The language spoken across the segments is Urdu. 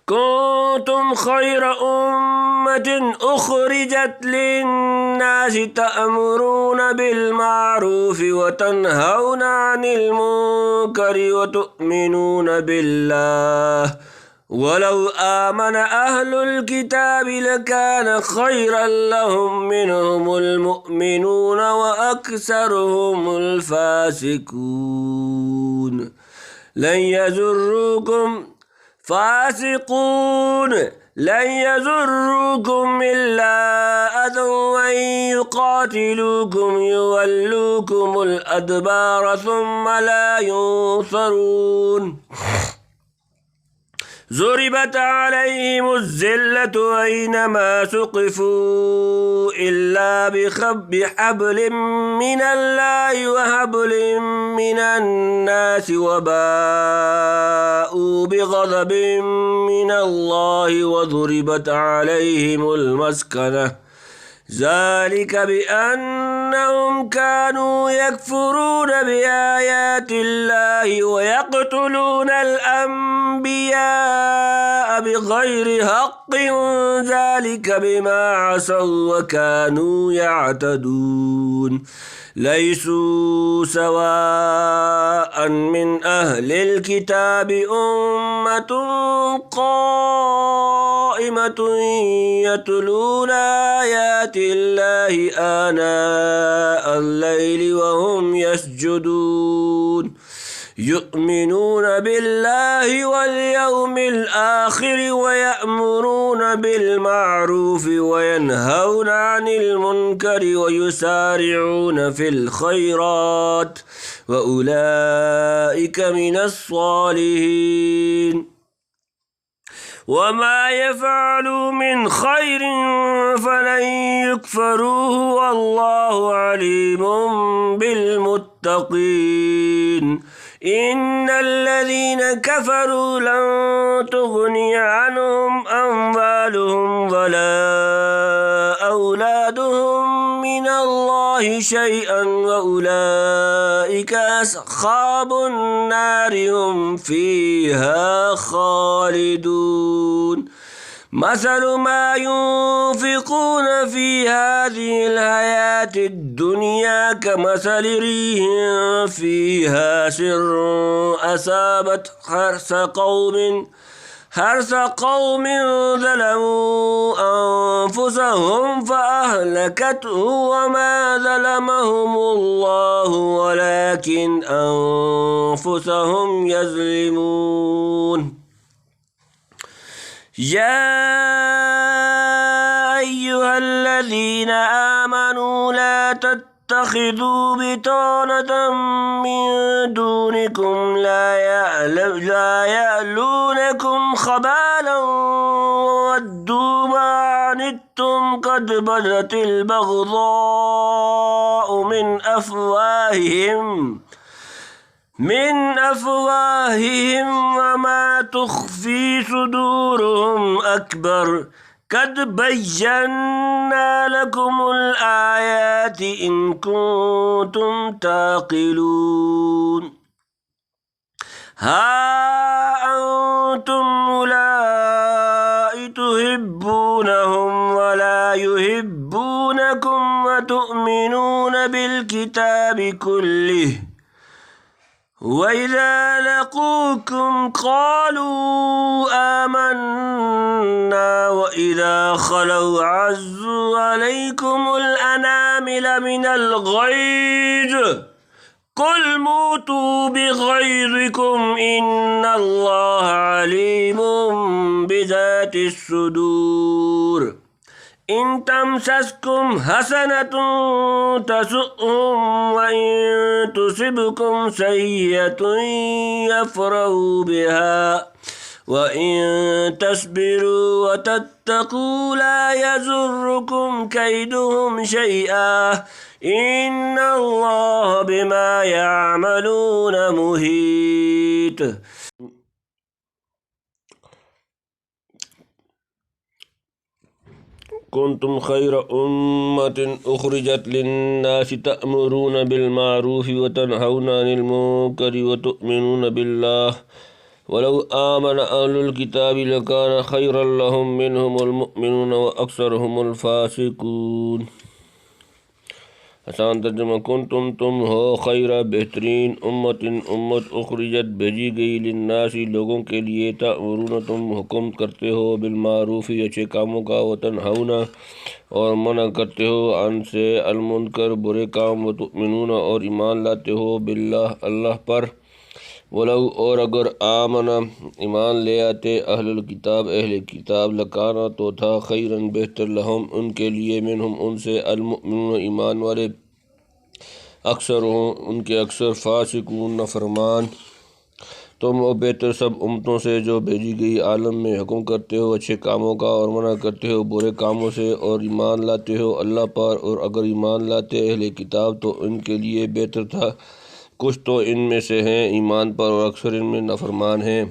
كنتم خير أمة أخرجت للناس تأمرون بالمعروف وتنهون عن المنكر وتؤمنون بالله ولو آمن أهل الكتاب لكان خيرا لهم منهم المؤمنون وأكثرهم الفاسقون لن يضروكم إلا أذى وإن يقاتلوكم يولوكم الأدبار ثم لا ينصرون ضربت عليهم الذلة أينما ثقفوا إلا بحبل من الله وحبل من الناس وباءوا بغضب من الله وضربت عليهم المسكنة ذلك بأنهم كانوا يكفرون بآيات الله ويقتلون الأنبياء بغير حق ذلك بما عصوا وكانوا يعتدون ليسوا سواء من أهل الكتاب أمة قائمة يتلون آيات الله آناء الليل وهم يسجدون يؤمنون بالله واليوم الآخر ويأمرون بالمعروف وينهون عن المنكر ويسارعون في الخيرات وأولئك من الصالحين وما يفعلوا من خير فلن يكفروه والله عليم بالمتقين إن الذين كفروا لن تغني عنهم أموالهم ولا أولادهم من الله شيئا وأولئك أصحاب النار هم فيها خالدون مثل ما ينفقون في هذه الحياة الدنيا كمثل ريح فيها سر أصابت حرث قوم ظلموا أنفسهم فأهلكته وما ظلمهم الله ولكن أنفسهم يظلمون يا أيها الذين آمنوا لا تتخذوا بطانة من دونكم لا يألونكم خبالا ودوا ما عنتم قد بدت البغضاء من أفواههم وما تخفي صدورهم أكبر قد بينا لكم الآيات إن كنتم تعقلون ها أنتم أولئك تحبونهم ولا يحبونكم وتؤمنون بالكتاب كله وإذا لقوكم قالوا آمنا وإذا خلوا عزوا عليكم الأنامل من الغيظ قل موتوا بغيظكم إن الله عليم بذات الصدور إن تمسسكم حسنة تسؤهم وإن تصبكم سيئة يفرحوا بها وإن تصبروا وتتقوا لا يضركم كيدهم شيئا إن الله بما يعملون محيط كنتم خير أمة أخرجت للناس تأمرون بالمعروف وتنهون عن المنكر وتؤمنون بالله ولو آمن أهل الكتاب لكان خيرا لهم منهم المؤمنون وأكثرهم الفاسقون۔ آسان ترجمہ، کنتم تم ہو خیرہ بہترین امت اخرجت بھیجی گئی للناس لوگوں کے لیے، تأمرون تم حکم کرتے ہو بالمعروف اچھے کاموں کا، وتنہون اور منع کرتے ہو عن سے المنکر برے کام، وتؤمنون اور ایمان لاتے ہو باللہ اللہ پر۔ ولو اور اگر آمن ایمان لے آتے اہل الکتاب اہل کتاب، لکانا تو تھا خیرن بہتر لہم ان کے لیے، منہم ان سے، المؤمنون ایمان والے، اکثر ان کے اکثر، فاسقون نافرمان۔ تم ہو بہتر سب امتوں سے جو بھیجی گئی عالم میں، حکم کرتے ہو اچھے کاموں کا اور منع کرتے ہو برے کاموں سے، اور ایمان لاتے ہو اللہ پر۔ اور اگر ایمان لاتے اہل کتاب تو ان کے لیے بہتر تھا، کچھ تو ان میں سے ہیں ایمان پر اور اکثر ان میں نافرمان ہیں۔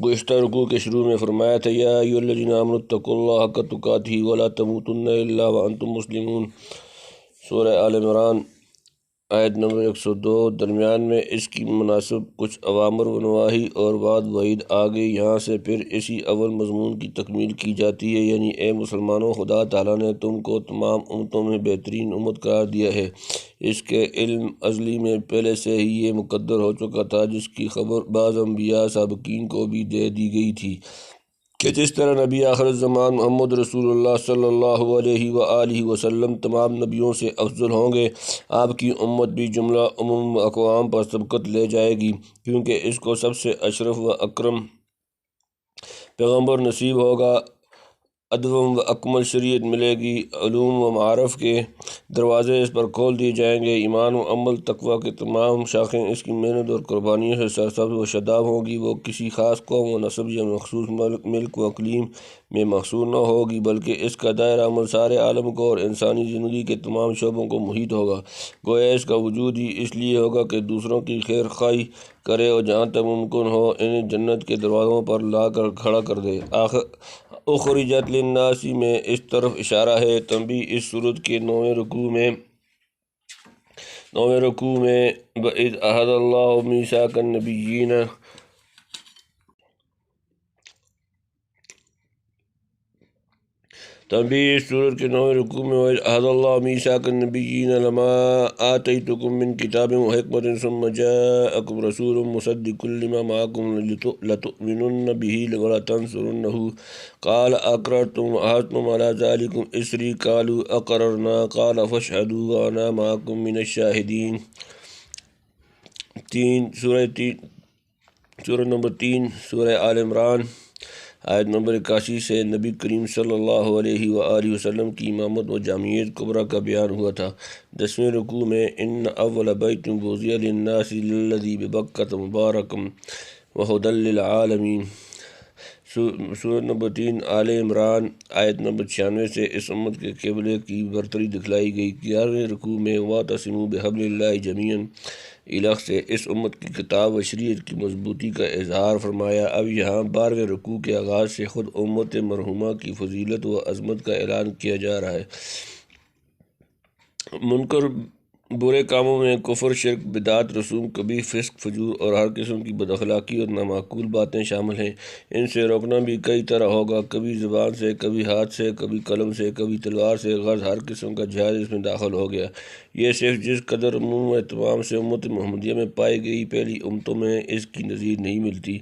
گزشتہ رکوع کے شروع میں فرمایا تھا، یا ایھا الذین آمنوا اتقوا اللہ حق تقاتہ ولا تموتن الا وانتم مسلمون، سورہ آل عمران آیت نمبر 102۔ درمیان میں اس کی مناسب کچھ اوامر و نواہی اور بعد وعید آ گئی، یہاں سے پھر اسی اول مضمون کی تکمیل کی جاتی ہے، یعنی اے مسلمانوں، خدا تعالیٰ نے تم کو تمام امتوں میں بہترین امت قرار دیا ہے۔ اس کے علم ازلی میں پہلے سے ہی یہ مقدر ہو چکا تھا، جس کی خبر بعض انبیاء سابقین کو بھی دے دی گئی تھی کہ جس طرح نبی آخر الزمان محمد رسول اللہ صلی اللہ علیہ وآلہ وسلم تمام نبیوں سے افضل ہوں گے، آپ کی امت بھی جملہ امم و اقوام پر سبقت لے جائے گی، کیونکہ اس کو سب سے اشرف و اکرم پیغمبر نصیب ہوگا، ادوم و اکمل شریعت ملے گی، علوم و معارف کے دروازے اس پر کھول دیے جائیں گے، ایمان و عمل تقویٰ کے تمام شاخیں اس کی محنت اور قربانیوں سے سرسبز و شاداب ہوں گی۔ وہ کسی خاص قوم و نسب یا مخصوص ملک و اقلیم میں محصور نہ ہوگی، بلکہ اس کا دائرہ عمل سارے عالم کو اور انسانی زندگی کے تمام شعبوں کو محیط ہوگا۔ گویا اس کا وجود ہی اس لیے ہوگا کہ دوسروں کی خیر خواہی کرے اور جہاں تک ممکن ہو انہیں جنت کے دروازوں پر لا کر کھڑا کر دے۔ اخرجت للناس میں اس طرف اشارہ ہے۔ تنبیہ، اس سورت کے 9ویں رکوع میں وَإِذْ أَخَذَ اللَّهُ مِيثَاقَ النَّبِيِّينَ، تنبیہ، اس سورت کے 9ویں رکوع میں وَإِذْ أَخَذَ اللَّهُ مِيثَاقَ النَّبِيِّينَ لَمَا آتَيْتُكُم مِّن كِتَابٍ وَحِكْمَةٍ ثُمَّ جَاءَكُمْ رَسُولٌ مُّصَدِّقٌ لِّمَا مَعَكُمْ لَتُؤْمِنُنَّ بِهِ وَلَتَنصُرُنَّهُ قَالَ أَقْرَرْتُمْ وَأَخَذْتُمْ عَلَىٰ ذَٰلِكُمْ إِصْرِي قَالُوا أَقْرَرْنَا قَالَ فَاشْهَدُوا وَأَنَا مَعَكُم مِّنَ الشَّاهِدِينَ۔ سورہ نمبر 3 سورہ آل عمران آیت نمبر 81 سے نبی کریم صلی اللہ علیہ وآلہ وسلم کی امامت و جامعیت کبریٰ کا بیان ہوا تھا۔ 10ویں رکوع میں ان اول بیت وضع للناس للذی ببکۃ مبارکا وہدی للعالمین، سورۃ نمبر 3 آل عمران آیت نمبر 96 سے اس امت کے قبلے کی برتری دکھلائی گئی۔ 11ویں رکوع میں واعتصموا بحبل اللہ جمیعا الخ سے اس امت کی کتاب و شریعت کی مضبوطی کا اظہار فرمایا۔ اب یہاں 12ویں رکوع کے آغاز سے خود امت مرحومہ کی فضیلت و عظمت کا اعلان کیا جا رہا ہے۔ منکر برے کاموں میں کفر، شرک، بدعت، رسوم، کبیح، فسق، فجور اور ہر قسم کی بد اخلاقی اور نامعقول باتیں شامل ہیں۔ ان سے روکنا بھی کئی طرح ہوگا، کبھی زبان سے، کبھی ہاتھ سے، کبھی قلم سے، کبھی تلوار سے، غرض ہر قسم کا جہاد اس میں داخل ہو گیا۔ یہ صرف جس قدر عموم و اہتمام سے امت محمدیہ میں پائی گئی پہلی امتوں میں اس کی نظیر نہیں ملتی۔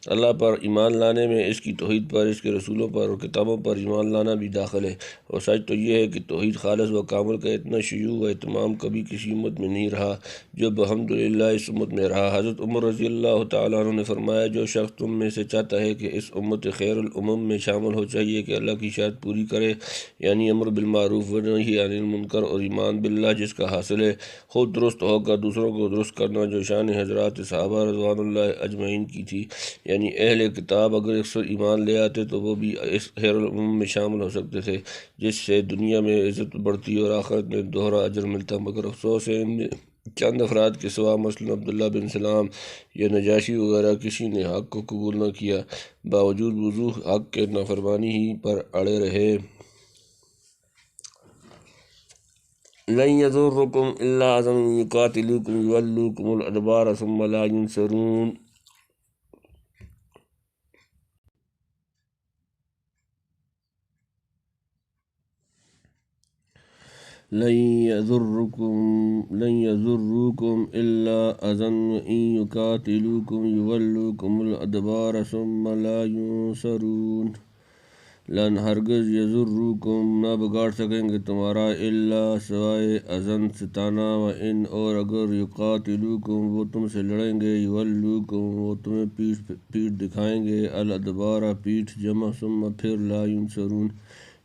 اللہ پر ایمان لانے میں اس کی توحید پر، اس کے رسولوں پر اور کتابوں پر ایمان لانا بھی داخل ہے، اور سچ تو یہ ہے کہ توحید خالص و کامل کا اتنا شیوع و اہتمام کبھی کسی امت میں نہیں رہا جو بحمدللہ اس امت میں رہا۔ حضرت عمر رضی اللہ تعالیٰ عنہ نے فرمایا، جو شخص تم میں سے چاہتا ہے کہ اس امت خیر الامم میں شامل ہو، چاہیے کہ اللہ کی شرط پوری کرے، یعنی امر بالمعروف و نہی عن المنکر اور ایمان باللہ جس کا حاصل ہے خود درست ہو کر دوسروں کو درست کرنا، جو شان حضرات صحابہ رضوان اللہ اجمعین کی تھی، یعنی اہل کتاب اگر اکثر ایمان لے آتے تو وہ بھی اس خیر الامم میں شامل ہو سکتے تھے، جس سے دنیا میں عزت بڑھتی اور آخرت میں دوہرا اجر ملتا۔ مگر افسوس ہے ان میں چند افراد کے سوا، مثلاً عبداللہ بن سلام یا نجاشی وغیرہ، کسی نے حق کو قبول نہ کیا، باوجود وضوح حق کے نافرمانی ہی پر اڑے رہے۔ لن يضركم إلا أذى يقاتلوكم يولوكم الأدبار ثم لا ينصرون لن يضركم إلا أذى إن يقاتلوكم يولوكم الأدبار ثم لا ينصرون لن ہرگز یضرکم نہ بگاڑ سکیں گے تمہارا الا سوائے اذن ستانا و ان اور اگر یقاتلوکم وہ تم سے لڑیں گے یولوکم وہ تمہیں پیٹھ دکھائیں گے الادبار پیٹھ جمع ثم پھر لا ینصرون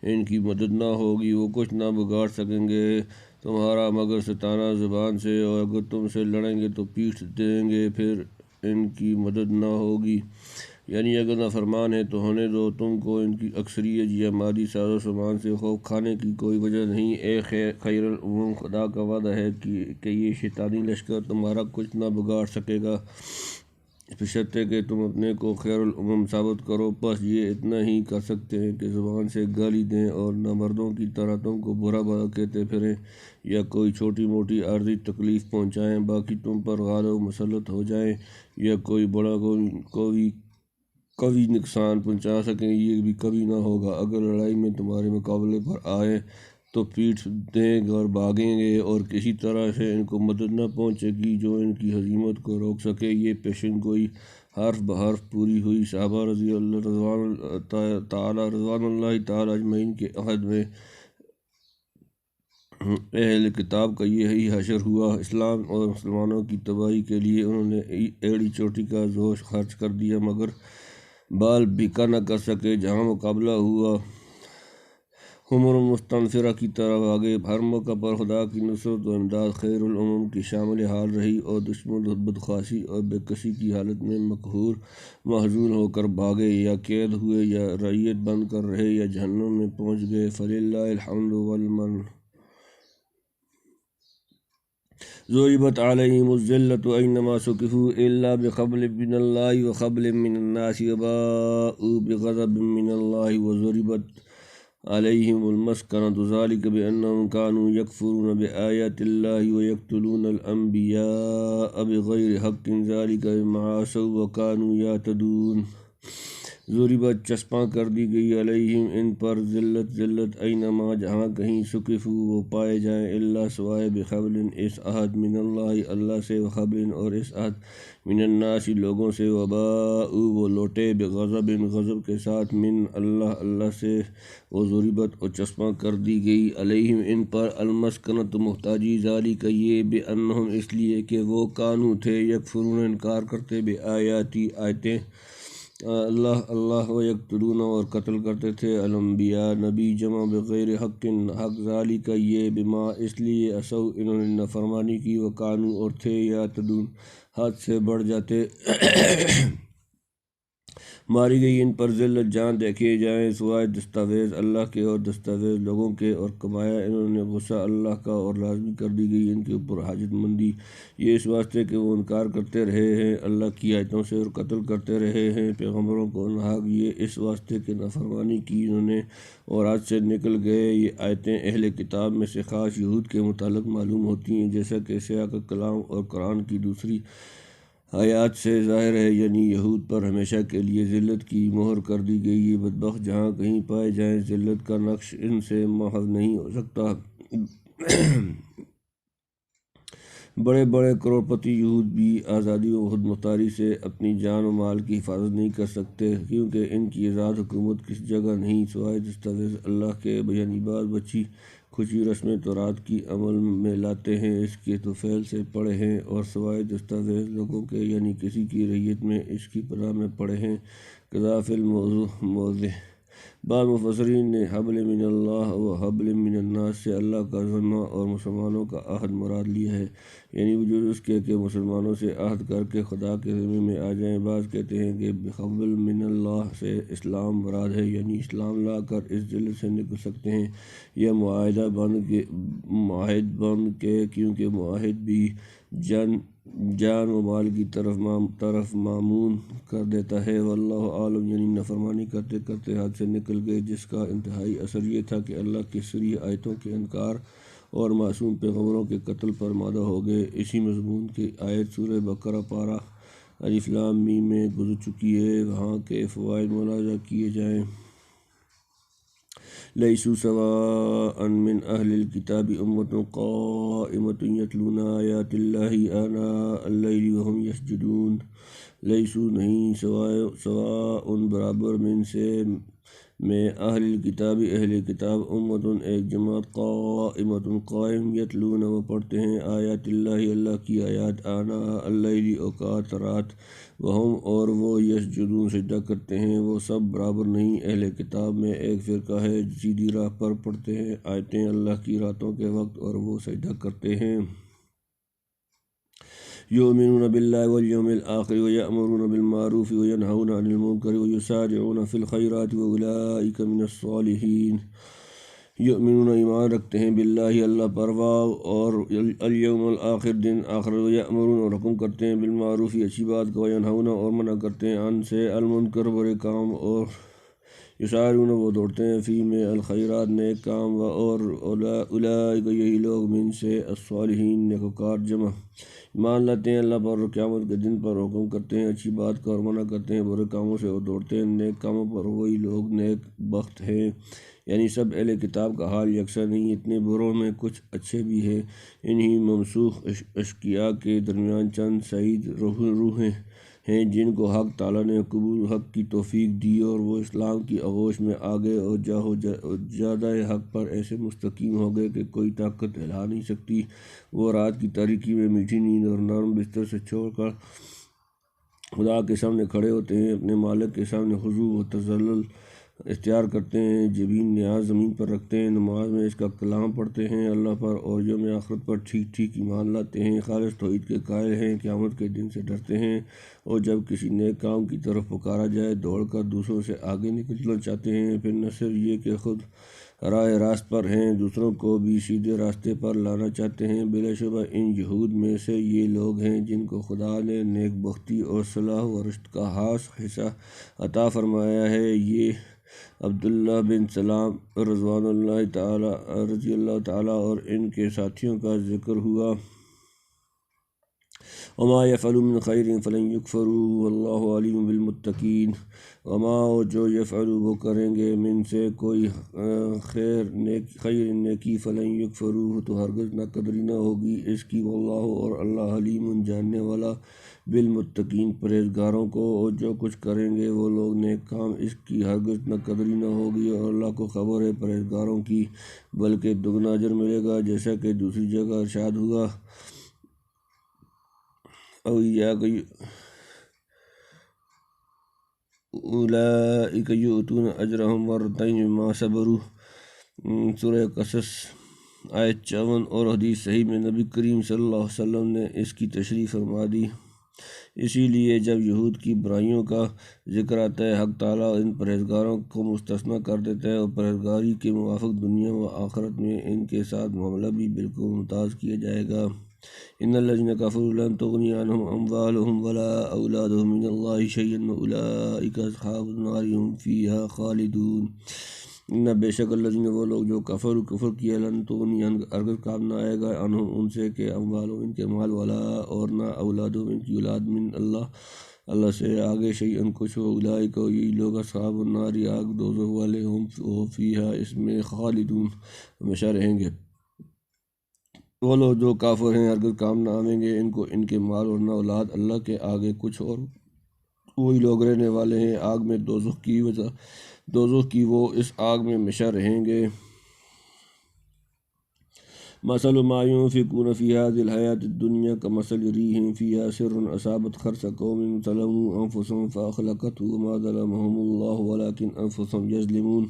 ان کی مدد نہ ہوگی وہ کچھ نہ بگاڑ سکیں گے تمہارا مگر ستانا زبان سے اور اگر تم سے لڑیں گے تو پیٹھ دیں گے پھر ان کی مدد نہ ہوگی یعنی اگر نافرمان ہے تو ہونے دو تم کو ان کی اکثریت یا مادی ساز و سامان سے خوف کھانے کی کوئی وجہ نہیں اے خیر الامم خدا کا وعدہ ہے کہ یہ شیطانی لشکر تمہارا کچھ نہ بگاڑ سکے گا بشرطے کہ تم اپنے کو خیر الامم ثابت کرو بس یہ اتنا ہی کر سکتے ہیں کہ زبان سے گالی دیں اور نہ مردوں کی طرح تم کو برا بھلا کہتے پھریں یا کوئی چھوٹی موٹی عارضی تکلیف پہنچائیں باقی تم پر غالب مسلط ہو جائیں یا کوئی بڑا کوئی نقصان پہنچا سکیں یہ بھی کبھی نہ ہوگا اگر لڑائی میں تمہارے مقابلے پر آئے تو پیٹھ دیں گے اور بھاگیں گے اور کسی طرح سے ان کو مدد نہ پہنچے گی جو ان کی ہزیمت کو روک سکے یہ پیشن گوئی حرف بحرف پوری ہوئی صحابہ رضوان اللہ تعالی اجمعین کے عہد میں اہل کتاب کا یہی حشر ہوا اسلام اور مسلمانوں کی تباہی کے لیے انہوں نے ایڑی چوٹی کا جوش خرچ کر دیا مگر بال بھیکا نہ کر سکے جہاں مقابلہ ہوا حمر مستنفرہ کی طرف آگے ہر موقع پر خدا کی نصرت و امداد خیر الامم کی شامل حال رہی اور دشمن بدخواسی اور بے کسی کی حالت میں مقہور محزون ہو کر بھاگے یا قید ہوئے یا رعیت بند کر رہے یا جہنم میں پہنچ گئے فللہ الحمد والمن ضربت علیہم الذلۃ اینما ثقفوا الا بحبل من اللہ وحبل من الناس وباءوا بغضب من اللہ وضربت علیہم المسکنۃ ذلک بانہم کانوا یکفرون بآیات اللہ ویقتلون الانبیاء بغیر حق ذلک بما عصوا وکانوا یعتدون ضربت چسپاں کر دی گئی علیہم ان پر ذلت اینما جہاں کہیں ثقفوا وہ پائے جائیں اللہ سوائے بحبل اس عہد من اللہ سے وحبل اور اس عہد من الناس لوگوں سے وباءوا وہ لوٹے بغضب غضب کے ساتھ من اللہ سے وہ ضربت اور چسپاں کر دی گئی علیہم ان پر المسکنۃ محتاجی ذالک یہ بانہم اس لیے کہ وہ کانو تھے یکفرون انکار کرتے بآیاتی آیتیں اللہ و یقتلون اور قتل کرتے تھے الانبیاء نبی جمع بغیر حق ذالک یہ بما اس لیے عصوا انہوں نے نافرمانی کی وکانو اور تھے یعتدون حد سے بڑھ جاتے ماری گئی ان پر ذلت جان دیکھے جائیں سوائے دستاویز اللہ کے اور دستاویز لوگوں کے اور کمایا انہوں نے غصہ اللہ کا اور لازمی کر دی گئی ان کے اوپر حاجت مندی یہ اس واسطے کہ وہ انکار کرتے رہے ہیں اللہ کی آیتوں سے اور قتل کرتے رہے ہیں پیغمبروں کو ناحق یہ اس واسطے کہ نافرمانی کی انہوں نے اور آج سے نکل گئے یہ آیتیں اہل کتاب میں سے خاص یہود کے متعلق معلوم ہوتی ہیں جیسا کہ سیاق کلام اور قرآن کی دوسری آیات سے ظاہر ہے یعنی یہود پر ہمیشہ کے لیے ذلت کی مہر کر دی گئی یہ بدبخت جہاں کہیں پائے جائیں ذلت کا نقش ان سے محو نہیں ہو سکتا بڑے بڑے کروڑپتی یہود بھی آزادی و خود مختاری سے اپنی جان و مال کی حفاظت نہیں کر سکتے کیونکہ ان کی آزاد حکومت کس جگہ نہیں سوائے دستاویز اللہ کے یعنی بعض بچی کچی رسم تورات کی عمل میں لاتے ہیں اس کے طفیل سے پڑھے ہیں اور سوائے دستاویز لوگوں کے یعنی کسی کی ریت میں اس کی پناہ میں پڑھے ہیں قذاف الموضع بعض مفسرین نے حبل من اللہ و حبل من الناس سے اللہ کا ذمہ اور مسلمانوں کا عہد مراد لیا ہے یعنی وجود اس کے کہ مسلمانوں سے عہد کر کے خدا کے ذمے میں آ جائیں بعض کہتے ہیں کہ بحبل من اللہ سے اسلام مراد ہے یعنی اسلام لا کر اس ذلت سے نکل سکتے ہیں یا معاہد بن کے کیونکہ معاہد بھی جان و مال کی طرف معمون کر دیتا ہے واللہ عالم یعنی نافرمانی کرتے کرتے حد سے نکل گئے جس کا انتہائی اثر یہ تھا کہ اللہ کی صریح آیتوں کے انکار اور معصوم پیغمبروں کے قتل پر مادہ ہو گئے۔ اسی مضمون کی آیت سورہ بقرہ پارہ الف لام میم میں گزر چکی ہے، وہاں کے فوائد ملاحظہ کیے جائیں۔ لیسوا سواء من اہل الکتاب امۃ قائمۃ یتلون آیات اللہ آناء اللیل وہم یسجدون۔ لیسو نہیں، سواء برابر، من سے میں، اہل الکتاب اہل کتاب، امۃ ایک جماعت، قائمۃ قائم، یتلون وہ پڑھتے ہیں، آیات اللہ اللہ کی آیات، آناء اللیل اوقات رات، وہم اور وہ، یسجدون سجدہ کرتے ہیں۔ وہ سب برابر نہیں۔ اہل کتاب میں ایک فرقہ ہے سیدھی راہ پر پڑھتے ہیں آیتیں اللہ کی راتوں کے وقت اور وہ سجدہ کرتے ہیں۔ یؤمنون باللہ والیوم الآخر ویأمرون بالمعروف وینہون عن المنکر ویسارعون فی الخیرات واولئک من الصالحین۔ یؤمنون ایمان رکھتے ہیں، باللہ اللہ پر، اور الیوم الآخر دن آخر، ویأمرون اور حکم کرتے ہیں، بالمعروف اچھی بات کا، وینہون اور منع کرتے ہیں، عن سے المنکر برے کام، اور یسارعون وہ دوڑتے ہیں، فی میں الخیرات نیک کام، اور اولئک یہی لوگ، من سے الصالحین نیکوکار جمع، ایمان لاتے ہیں اللہ پر اور قیامت کے دن پر، حکم کرتے ہیں اچھی بات کا اور منع کرتے ہیں برے کاموں سے اور دوڑتے ہیں نیک کاموں پر، وہی لوگ نیک بخت ہیں۔ یعنی سب اہل کتاب کا حال یکساں نہیں، اتنے بروں میں کچھ اچھے بھی ہیں۔ انہی ممسوخ اشقیاء کے درمیان چند سعید روحیں ہیں جن کو حق تعالیٰ نے قبول حق کی توفیق دی اور وہ اسلام کی آغوش میں آ گئے اور زیادہ حق پر ایسے مستقیم ہو گئے کہ کوئی طاقت ہلا نہیں سکتی۔ وہ رات کی تاریکی میں میٹھی نیند اور نرم بستر سے چھوڑ کر خدا کے سامنے کھڑے ہوتے ہیں، اپنے مالک کے سامنے خضوع و تذلل اختیار کرتے ہیں، جبین نیاز زمین پر رکھتے ہیں، نماز میں اس کا کلام پڑھتے ہیں، اللہ پر اور یوم آخرت پر ٹھیک ٹھیک ایمان لاتے ہیں، خالص توحید کے قائل ہیں، قیامت کے دن سے ڈرتے ہیں، اور جب کسی نیک کام کی طرف پکارا جائے دوڑ کر دوسروں سے آگے نکلنا چاہتے ہیں۔ پھر نہ صرف یہ کہ خود راہ راست پر ہیں، دوسروں کو بھی سیدھے راستے پر لانا چاہتے ہیں۔ بلا شبہ ان یہود میں سے یہ لوگ ہیں جن کو خدا نے نیک بختی اور صلاح و رشد کا خاص حصہ عطا فرمایا ہے۔ یہ عبداللہ بن سلام رضی اللہ تعالیٰ اور ان کے ساتھیوں کا ذکر ہوا۔ وما یفعلوا من خیر فلن یکفروا واللہ علیم بالمتقین۔ وما جو یفعلوا وہ کریں گے، من سے کوئی خیر نیکی، فلن یکفروا تو ہرگز ناقدری نہ ہوگی اس کی، واللہ اور اللہ علیم جاننے والا، بالمتقین پرہیزگاروں کو، اور جو کچھ کریں گے وہ لوگ نیک کام، اس کی ہرگز ناقدری نہ ہوگی اور اللہ کو خبر ہے پرہیزگاروں کی، بلکہ دگنا اجر ملے گا، جیسا کہ دوسری جگہ ارشاد ہوا، اولئک یؤتون اجرہم مرتین بما صبروا، سورہ قصص آیت 54، اور حدیث صحیح میں نبی کریم صلی اللہ علیہ وسلم نے اس کی تشریح فرما دی۔ اسی لیے جب یہود کی برائیوں کا ذکر آتا ہے، حق تعالیٰ ان پرہیزگاروں کو مستثنیٰ کر دیتا ہے اور پرہیزگاری کے موافق دنیا و آخرت میں ان کے ساتھ معاملہ بھی بالکل ممتاز کیا جائے گا۔ ان الذین کفروا لن تغنی عنہم اموالہم ولا اولادہم من اللہ شیئا واولئک اصحاب النار ھم فیہا خالدون۔ ان بے شک الذین وہ لوگ جو کفر کیا، لن تغنی ہرگز کام نہ آئے گا، عنہم ان سے کہ اموالہم ان کے مال، ولا اور نہ اولادہم ان کی اولاد، من اللہ سے آگے، شیئا کچھ، اولئک یہی لوگ اصحاب النار آگ دوزخ والے، ہم وہ فیہا اس میں خالدون ہمیشہ رہیں گے۔ وہ لوگ جو کافر ہیں ہرگز کام نہ آئیں گے ان کو ان کے مال اور نہ اولاد اللہ کے آگے کچھ، اور وہی لوگ رہنے والے ہیں آگ میں دوزخ کی، وہ اس آگ میں ہمیشہ رہیں گے۔ مثل ما ينفقون في هذه الحیاة الدنیا كمثل ريح فيها سر أصابت حرث قوم ظلموا أنفسهم فأهلكته وما ظلمهم الله ولكن أنفسهم يظلمون۔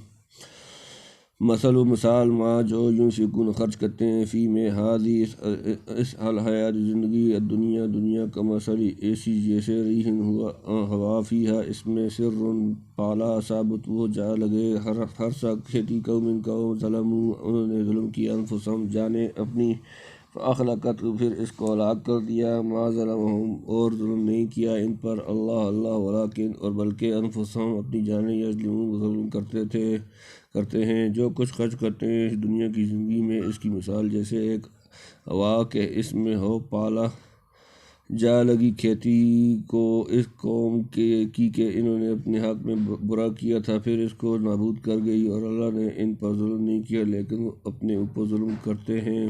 مثال ما جو ينفقون خرچ کرتے ہیں، فی میں ہادی اس الحیات زندگی، دنیا کا مثل ایسی جیسے ریح ہوا، فیہا اس میں سر پالا، ثابت وہ جا لگے، ہر سا کھیتی، قوم ظلموا انہوں نے ظلم کیا، انفسہم جانے اپنی، فاخلقت پھر اس کو ہلاک کر دیا، ما ظلمہم اور ظلم نہیں کیا ان پر اللہ ولیکن اور بلکہ انفسہم اپنی جانیں یظلمون ظلم کرتے ہیں۔ جو کچھ خرچ کرتے ہیں اس دنیا کی زندگی میں اس کی مثال جیسے ایک ہوا کہ اس میں ہو پالا جا لگی کھیتی کو اس قوم کی کہ انہوں نے اپنے حق میں برا کیا تھا، پھر اس کو نابود کر گئی، اور اللہ نے ان پر ظلم نہیں کیا لیکن وہ اپنے اوپر ظلم کرتے ہیں۔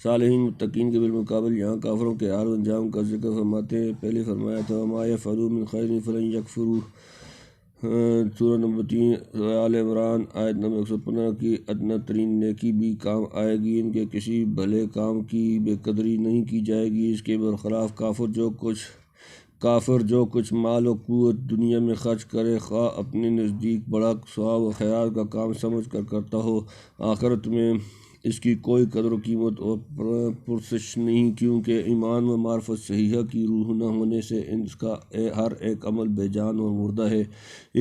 صالحین متقین کے بالمقابل یہاں کافروں کے حال و انجام کا ذکر فرماتے ہیں۔ پہلے فرمایا تھا وما یفعلوا من خیر فلن یکفروا، سورہ نمبر 3 آل عمران آیت نمبر 115 کی ادنیٰ ترین نیکی بھی کام آئے گی، ان کے کسی بھلے کام کی بے قدری نہیں کی جائے گی۔ اس کے برخلاف کافر جو کچھ مال و قوت دنیا میں خرچ کرے، خواہ اپنے نزدیک بڑا ثواب و خیرات کا کام سمجھ کر کرتا ہو، آخرت میں اس کی کوئی قدر و قیمت اور پرسش نہیں، کیونکہ ایمان و معرفت صحیحہ کی روح نہ ہونے سے اس کا ہر ایک عمل بے جان اور مردہ ہے۔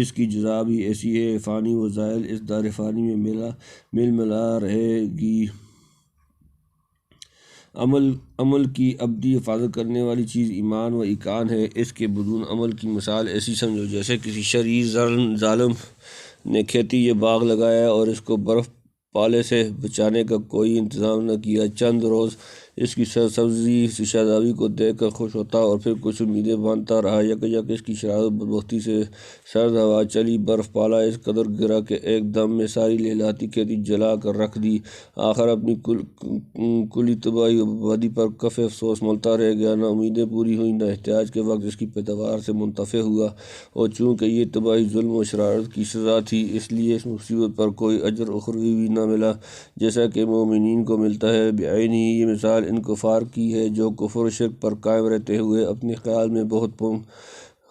اس کی جزا بھی ایسی ہے، فانی و زائل اس دار فانی میں مل ملا رہے گی۔ عمل کی ابدی حفاظت کرنے والی چیز ایمان و ایقان ہے۔ اس کے بدون عمل کی مثال ایسی سمجھو جیسے کسی شریر ظالم نے کھیتی یا باغ لگایا اور اس کو برف پالے سے بچانے کا کوئی انتظام نہ کیا، چند روز اس کی سبزی شادابی کو دیکھ کر خوش ہوتا اور پھر کچھ امیدیں باندھتا رہا، یک اس کی شرارت بدبختی سے سرد ہوا چلی، برف پالا اس قدر گرا کہ ایک دم میں ساری لہلاتی کھیتی جلا کر رکھ دی، آخر اپنی کلی تباہی و بربادی پر کف افسوس ملتا رہ گیا، نہ امیدیں پوری ہوئیں، نہ احتیاج کے وقت اس کی پیداوار سے منتفع ہوا، اور چونکہ یہ تباہی ظلم و شرارت کی سزا تھی اس لیے اس مصیبت پر کوئی اجر اخروی بھی نہ ملا جیسا کہ مومنین کو ملتا ہے۔ بعینہ یہ مثال ان کفار کی ہے جو کفر و شرک پر قائم رہتے ہوئے اپنے خیال میں بہت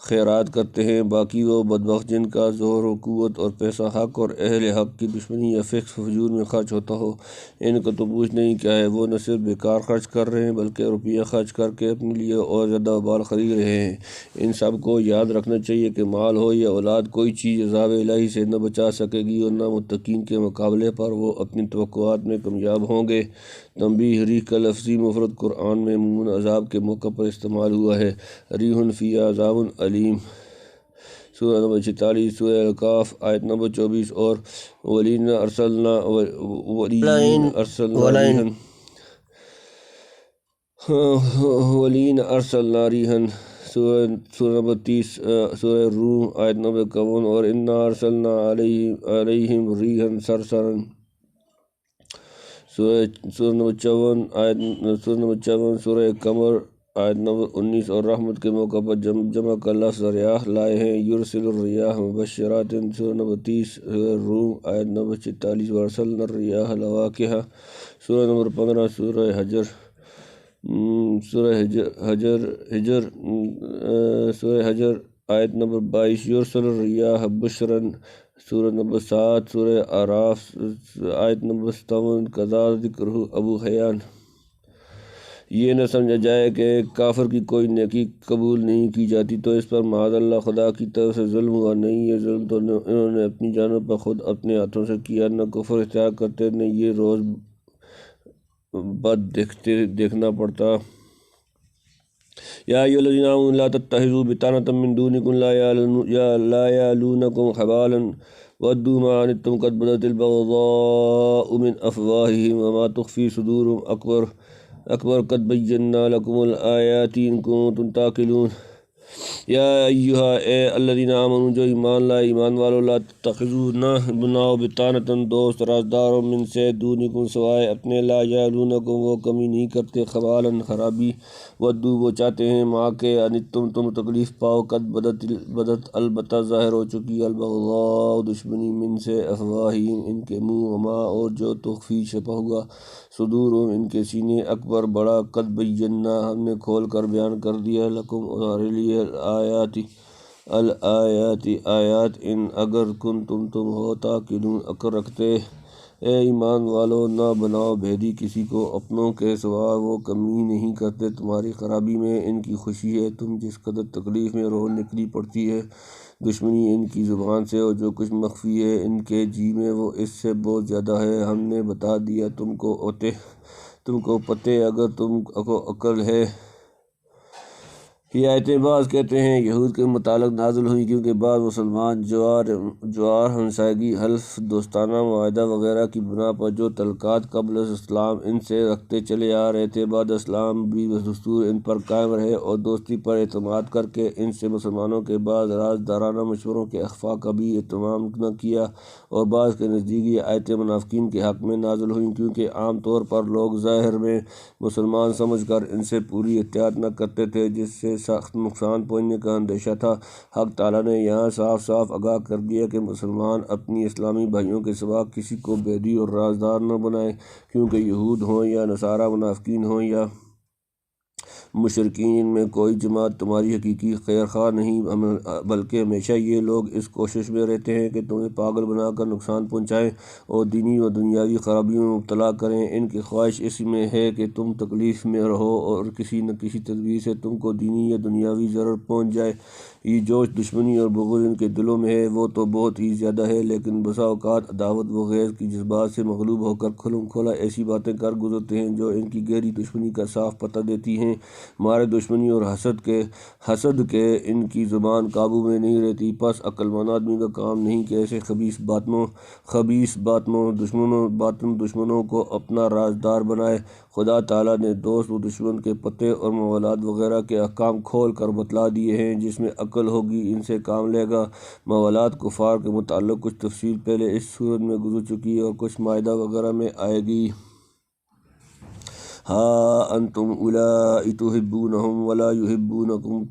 خیرات کرتے ہیں، باقی وہ بدبخت جن کا زور و قوت اور پیسہ حق اور اہل حق کی دشمنی یا فسق فجور میں خرچ ہوتا ہو، ان کا تو پوچھ نہیں کیا ہے، وہ نہ صرف بیکار خرچ کر رہے ہیں بلکہ روپیہ خرچ کر کے اپنے لیے اور زیادہ وبال خرید رہے ہیں۔ ان سب کو یاد رکھنا چاہیے کہ مال ہو یا اولاد کوئی چیز عذاب الہی سے نہ بچا سکے گی، اور نہ متقین کے مقابلے پر وہ اپنی توقعات میں کامیاب ہوں گے۔ تنبیہ: ریح کا لفظی مفرد قرآن میں عموماً عذاب کے موقع پر استعمال ہوا ہے۔ ریح فیہا عذاب علیم، سورہ نمبر 46 سورہ الاعراف آیت نمبر 24، اور ولئن ارسلنا ریحا، سورہ نمبر 30 سورہ روم آیت نمبر 51، اور انا ارسلنا علیہم ریحا صرصرا، سورہ نمبر 54 سورہ قمر آیت نمبر 19، اور رحمت کے موقع پر جمع کا لفظ ریاح لائے ہیں، یرسل الریاح مبشرات، سورہ نمبر 30 سورہ روم آیت نمبر 46، وارسلنا الریاح لواقح، سورہ نمبر 15 سورہ حجر آیت نمبر 22، یرسل الریاح بشرا، سورہ نمبر 7 سورہ اعراف آیت نمبر 57، کذا ذکرہ ابو حیان۔ یہ نہ سمجھا جائے کہ کافر کی کوئی نیکی قبول نہیں کی جاتی تو اس پر معاذ اللہ خدا کی طرف سے ظلم ہوا، نہیں، یہ ظلم تو انہوں نے اپنی جانوں پر خود اپنے ہاتھوں سے کیا، نہ کفر اختیار کرتے نہ یہ روز بد دیکھنا پڑتا۔ یا ایھا الذین آمنوا لا تتخذوا بطانة من دونکم لا یألونکم خبالا ودوا ما عنتم قد بدت البغضاء من افواہہم وما تخفی صدورہم اکبر قد بیننا لکم الآیات ان کنتم تعقلون۔ یا ایھا اے الذین آمنوا جو ایمان لائے، ایمان والو، لا تتخذوا نہ بناؤ بطانة دوست رازداروں من سے دونکم سوائے اپنے، لا یألونکم وہ کمی نہیں کرتے، خبالا خرابی، ودوا وہ چاہتے ہیں، ما کہ عنتم تم تکلیف پاؤ، قد بدت البتہ ظاہر ہو چکی، البغضاء دشمنی، من سے افواہہم ان کے منہ، وما اور جو تخفی چھپا ہوا، صدورہم ان کے سینے، اکبر بڑا، قد بیننا ہم نے کھول کر بیان کر دیا، لکم تمہارے لیے، الآیات آیات، ان اگر کنتم تم ہو تعقلون عقل رکھتے۔ اے ایمان والو، نہ بناؤ بھیدی کسی کو اپنوں کے سوا، وہ کمی نہیں کرتے تمہاری خرابی میں، ان کی خوشی ہے تم جس قدر تکلیف میں روح نکلی پڑتی ہے، دشمنی ان کی زبان سے، اور جو کچھ مخفی ہے ان کے جی میں وہ اس سے بہت زیادہ ہے، ہم نے بتا دیا تم کو تم کو پتہ اگر تم کو عقل ہے۔ یہ آیتیں بعض کہتے ہیں یہود کے متعلق نازل ہوئی کیونکہ بعض مسلمان جوار ہمسائیگی حلف دوستانہ معاہدہ وغیرہ کی بنا پر جو تعلقات قبل اسلام ان سے رکھتے چلے آ رہے تھے، بعد اسلام بھی دستور ان پر قائم رہے اور دوستی پر اعتماد کر کے ان سے مسلمانوں کے بعض رازدارانہ مشوروں کے اخفاء کا بھی اہتمام نہ کیا، اور بعض کے نزدیک یہ آیتیں منافقین کے حق میں نازل ہوئیں کیونکہ عام طور پر لوگ ظاہر میں مسلمان سمجھ کر ان سے پوری احتیاط نہ کرتے تھے، جس سے سخت نقصان پہنچنے کا اندیشہ تھا۔ حق تعالیٰ نے یہاں صاف صاف آگاہ کر دیا کہ مسلمان اپنی اسلامی بھائیوں کے سوا کسی کو بیدی اور رازدار نہ بنائیں، کیونکہ یہود ہوں یا نصارہ، منافقین ہوں یا مشرکین، ان میں کوئی جماعت تمہاری حقیقی خیر خواہ نہیں، بلکہ ہمیشہ یہ لوگ اس کوشش میں رہتے ہیں کہ تمہیں پاگل بنا کر نقصان پہنچائیں اور دینی و دنیاوی خرابیوں میں مبتلا کریں۔ ان کی خواہش اس میں ہے کہ تم تکلیف میں رہو اور کسی نہ کسی تدبیر سے تم کو دینی یا دنیاوی ضرر پہنچ جائے۔ یہ جو دشمنی اور بغض ان کے دلوں میں ہے وہ تو بہت ہی زیادہ ہے، لیکن بسا اوقات عداوت و غیظ کی جذبات سے مغلوب ہو کر کھلم کھلا ایسی باتیں کر گزرتے ہیں جو ان کی گہری دشمنی کا صاف پتہ دیتی ہیں۔ مارے دشمنی اور حسد کے ان کی زبان قابو میں نہیں رہتی، پس عقل مند آدمی کا کام نہیں کہ ایسے خبیث دشمنوں کو اپنا رازدار بنائے۔ خدا تعالیٰ نے دوست و دشمن کے پتے اور موالات وغیرہ کے احکام کھول کر بتلا دیے ہیں، جس میں عقل ہوگی ان سے کام لے گا۔ موالات کفار کے متعلق کچھ تفصیل پہلے اس سورت میں گزر چکی ہے اور کچھ مائدہ وغیرہ میں آئے گی۔ ہا انتم اولائی تحبونہم ولا یحبونکم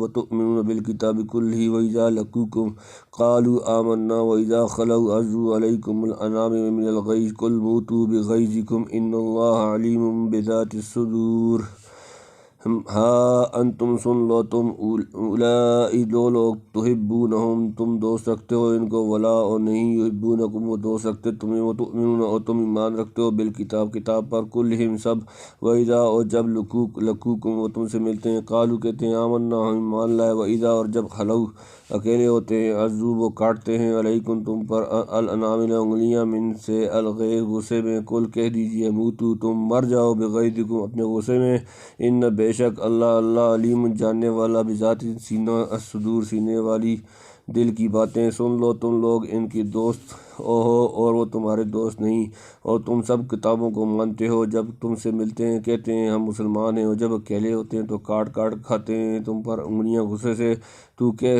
وتؤمنون بالکتاب کلہ واذا لقوکم قالوا آمنا واذا خلوا عضوا علیکم الانامل من الغیظ قل موتوا بغیظکم ان اللہ علیم بذات الصدور۔ ہاں انتم سن لو، تم اولائی دو لوگ، تحبونہم تم دوست رکھتے ہو ان کو، ولا اور نہیں، یحبونکم وہ دوست رکھتے تمہیں، وتؤمنون اور تم ایمان رکھتے ہو، بالکتاب کتاب پر، کلہم سب، واذا اور جب لقوکم وہ تم سے ملتے ہیں، قالوا کہتے ہیں آمنا ہم ایمان لائے، واذا اور جب خلوا اکیلے ہوتے ہیں، عضوا وہ کاٹتے ہیں، علیکم تم پر، الانامل انگلیاں، من سے الغیظ غصے میں، قل کہہ دیجیے موتوا تم مر جاؤ، بغیظکم اپنے غصے میں، ان بے شک اللہ علیم جاننے والا، بذات الصدور سینے والی دل کی باتیں۔ سن لو تم لوگ ان کی دوست ہو اور وہ تمہارے دوست نہیں، اور تم سب کتابوں کو مانتے ہو، جب تم سے ملتے ہیں کہتے ہیں ہم مسلمان ہیں، اور جب اکیلے ہوتے ہیں تو کاٹ کھاتے ہیں تم پر انگلیاں غصے سے۔ تو کہ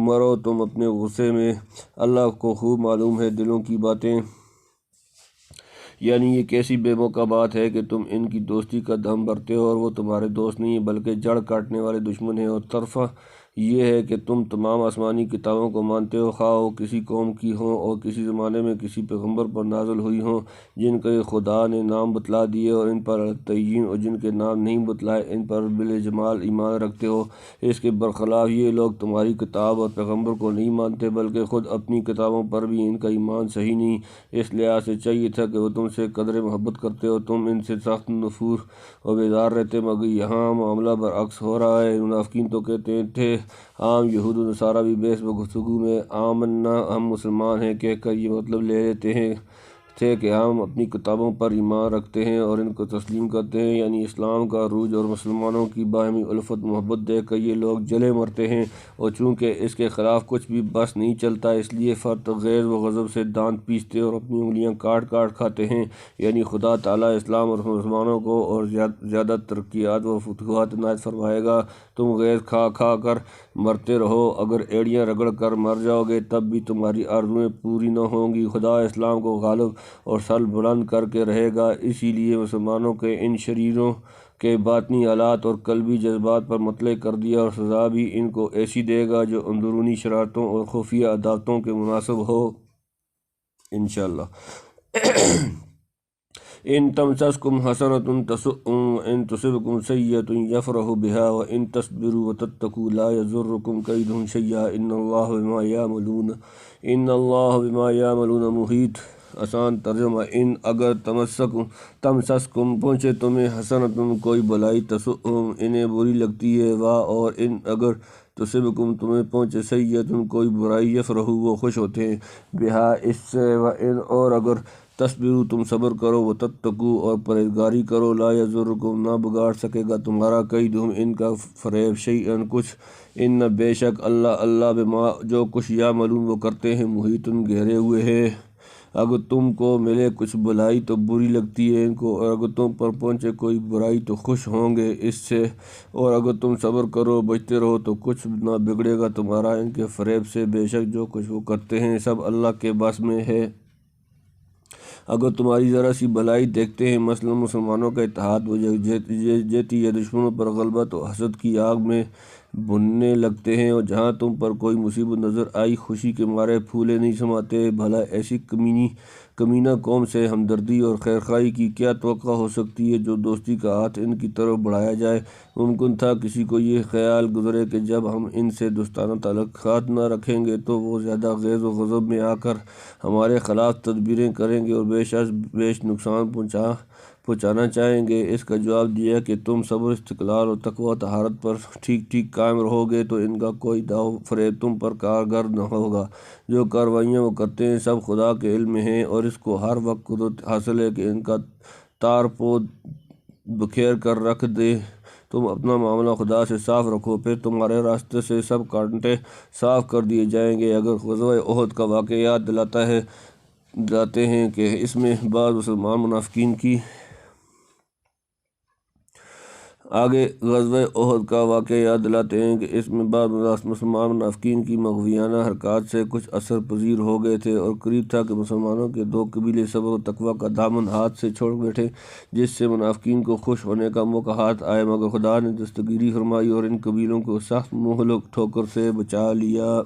مرو تم اپنے غصے میں، اللہ کو خوب معلوم ہے دلوں کی باتیں۔ یعنی یہ کیسی بے موقع بات ہے کہ تم ان کی دوستی کا دم بھرتے ہو اور وہ تمہارے دوست نہیں بلکہ جڑ کاٹنے والے دشمن ہیں، اور طرفہ یہ ہے کہ تم تمام آسمانی کتابوں کو مانتے ہو، خواہ وہ کسی قوم کی ہوں اور کسی زمانے میں کسی پیغمبر پر نازل ہوئی ہوں، جن کے خدا نے نام بتلا دیے، اور ان پر التعین، اور جن کے نام نہیں بتلائے ان پر بالاجمال ایمان رکھتے ہو۔ اس کے برخلاف یہ لوگ تمہاری کتاب اور پیغمبر کو نہیں مانتے بلکہ خود اپنی کتابوں پر بھی ان کا ایمان صحیح نہیں۔ اس لحاظ سے چاہیے تھا کہ وہ تم سے قدر محبت کرتے ہو، تم ان سے سخت نفور اور بیزار رہتے، مگر یہاں معاملہ برعکس ہو رہا ہے۔ منافقین تو کہتے تھے، عام یہود و نصارہ بھی بحث و گفتگو میں آمنا ہم مسلمان ہیں کہہ کر یہ مطلب لے لیتے تھے کہ ہم اپنی کتابوں پر ایمان رکھتے ہیں اور ان کو تسلیم کرتے ہیں، یعنی اسلام کا عروج اور مسلمانوں کی باہمی الفت محبت دیکھ کر یہ لوگ جلے مرتے ہیں، اور چونکہ اس کے خلاف کچھ بھی بس نہیں چلتا اس لیے فرط غیظ و غضب سے دانت پیستے اور اپنی انگلیاں کاٹ کھاتے ہیں۔ یعنی خدا تعالیٰ اسلام اور مسلمانوں کو اور زیادہ ترقیات و فتوحات عنایت فرمائے گا۔ تم غیظ کھا کر مرتے رہو، اگر ایڑیاں رگڑ کر مر جاؤ گے تب بھی تمہاری آرزوئیں پوری نہ ہوں گی۔ خدا اسلام کو غالب اور سر بلند کر کے رہے گا، اسی لیے مسلمانوں کے ان شریروں کے باطنی حالات اور قلبی جذبات پر مطلع کر دیا، اور سزا بھی ان کو ایسی دے گا جو اندرونی شرارتوں اور خفیہ عداوتوں کے مناسب ہو انشاءاللہ۔ ان تمسسکم حسنۃ تسؤہم وان تصبکم سیئۃ یفرحوا بہا وان تصبروا وتتقوا لا یضرکم کیدہم شیئا ان اللہ بما یعملون محیط۔ آسان ترجمہ، ان اگر تمسسکم پہنچے تمہیں حسنۃ کوئی بھلائی، تسؤہم انہیں بری لگتی ہے، اور ان اگر تصبکم تمہیں پہنچے سیئۃ کوئی برائی، یفرحوا وہ خوش ہوتے ہیں، بہا اس سے، وان اور اگر تصبروا تم صبر کرو، وتتقوا اور پرہیزگاری کرو، لا یضرکم نہ بگاڑ سکے گا تمہارا کیدہم ان کا فریب، شیئن کچھ، ان بے شک اللہ بما جو کچھ یعملون وہ کرتے ہیں، محیط گھیرے ہوئے ہے۔ اگر تم کو ملے کچھ بھلائی تو بری لگتی ہے ان کو، اور اگر تم پر پہنچے کوئی برائی تو خوش ہوں گے اس سے، اور اگر تم صبر کرو بچتے رہو تو کچھ نہ بگڑے گا تمہارا ان کے فریب سے، بے شک جو کچھ وہ کرتے ہیں سب اللہ کے بس میں ہے۔ اگر تمہاری ذرا سی بھلائی دیکھتے ہیں، مثلا مسلمانوں کا اتحاد و یکجہتی یا دشمنوں پر غلبہ، تو حسد کی آگ میں بھننے لگتے ہیں، اور جہاں تم پر کوئی مصیبت نظر آئی خوشی کے مارے پھولے نہیں سماتے۔ بھلا ایسی کمینہ قوم سے ہمدردی اور خیرخواہی کی کیا توقع ہو سکتی ہے جو دوستی کا ہاتھ ان کی طرف بڑھایا جائے؟ ممکن تھا کسی کو یہ خیال گزرے کہ جب ہم ان سے دوستانہ تعلقات نہ رکھیں گے تو وہ زیادہ غیظ و غضب میں آ کر ہمارے خلاف تدبیریں کریں گے اور بیش نقصان پہنچانا چاہیں گے۔ اس کا جواب دیا کہ تم صبر، استقلال اور تقوی و طہارت پر ٹھیک قائم رہو گے تو ان کا کوئی داؤ فریب تم پر کارگر نہ ہوگا۔ جو کارروائیاں وہ کرتے ہیں سب خدا کے علم میں ہیں، اور اس کو ہر وقت قدرت حاصل ہے کہ ان کا تار پود بکھیر کر رکھ دے۔ تم اپنا معاملہ خدا سے صاف رکھو، پھر تمہارے راستے سے سب کانٹے صاف کر دیے جائیں گے۔ اگر غزوہ احد کا واقعہ یاد دلاتے ہیں کہ اس میں بعض مسلمان منافقین کی غزوہ احد کا واقعہ یاد دلاتے ہیں کہ اس میں بعض مسلمان منافقین کی مغویانہ حرکات سے کچھ اثر پذیر ہو گئے تھے، اور قریب تھا کہ مسلمانوں کے دو قبیلے صبر و تقوی کا دامن ہاتھ سے چھوڑ بیٹھے، جس سے منافقین کو خوش ہونے کا موقع ہاتھ آئے، مگر خدا نے دستگیری فرمائی اور ان قبیلوں کو سخت مہلک ٹھوکر سے بچا لیا۔